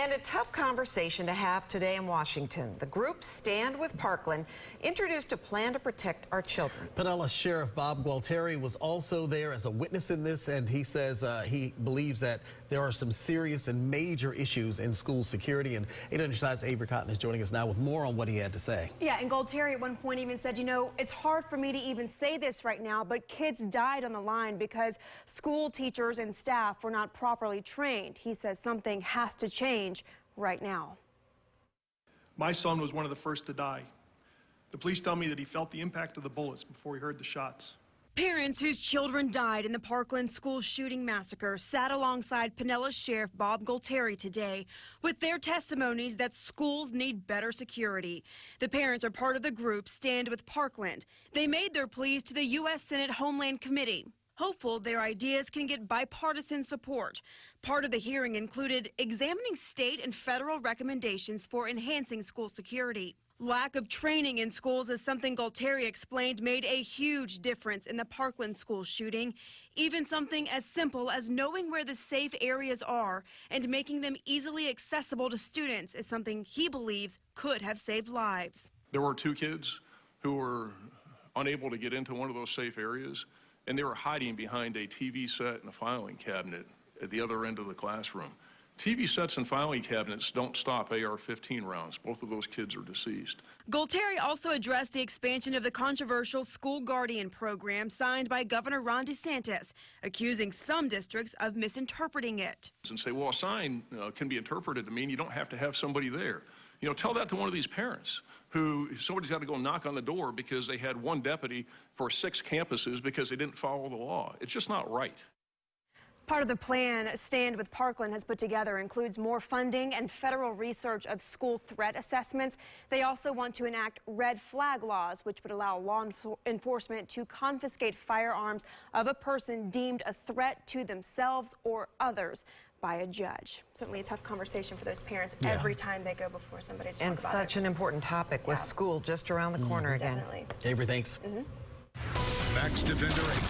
And a tough conversation to have today in Washington. The group Stand with Parkland introduced a plan to protect our children. Pinellas Sheriff Bob Gualtieri was also there as a witness in this, and he says he believes that there are some serious and major issues in school security. And 8 on your side's Avery Cotton is joining us now with more on what he had to say. Yeah, and Gualtieri at one point even said, you know, it's hard for me to even say this right now, but kids died on the line because school teachers and staff were not properly trained. He says something has to change right now. My son was one of the first to die. The police tell me that he felt the impact of the bullets before he heard the shots. Parents whose children died in the Parkland school shooting massacre sat alongside Pinellas Sheriff Bob Gualtieri today with their testimonies that schools need better security. The parents are part of the group Stand with Parkland. They made their pleas to the U.S. Senate Homeland Committee, hopeful their ideas can get bipartisan support. Part of the hearing included examining state and federal recommendations for enhancing school security. Lack of training in schools is something Gualtieri explained made a huge difference in the Parkland school shooting. Even something as simple as knowing where the safe areas are and making them easily accessible to students is something he believes could have saved lives. There were 2 kids who were unable to get into one of those safe areas, and they were hiding behind a TV set and a filing cabinet at the other end of the classroom. TV sets and filing cabinets don't stop AR-15 rounds. Both of those kids are deceased. Gualtieri also addressed the expansion of the controversial school guardian program signed by Governor Ron DeSantis, accusing some districts of misinterpreting it. And say, well, a sign can be interpreted to mean you don't have to have somebody there. You know, tell that to one of these parents who somebody's got to go knock on the door because they had 1 deputy for 6 campuses because they didn't follow the law. It's just not right. Part of the plan Stand with Parkland has put together includes more funding and federal research of school threat assessments. They also want to enact red flag laws, which would allow law enforcement to confiscate firearms of a person deemed a threat to themselves or others by a judge. Certainly a tough conversation for those parents every time they go before somebody to talk and about such it. an important topic with school just around the corner again. Definitely. Avery, thanks. Max Defender 8.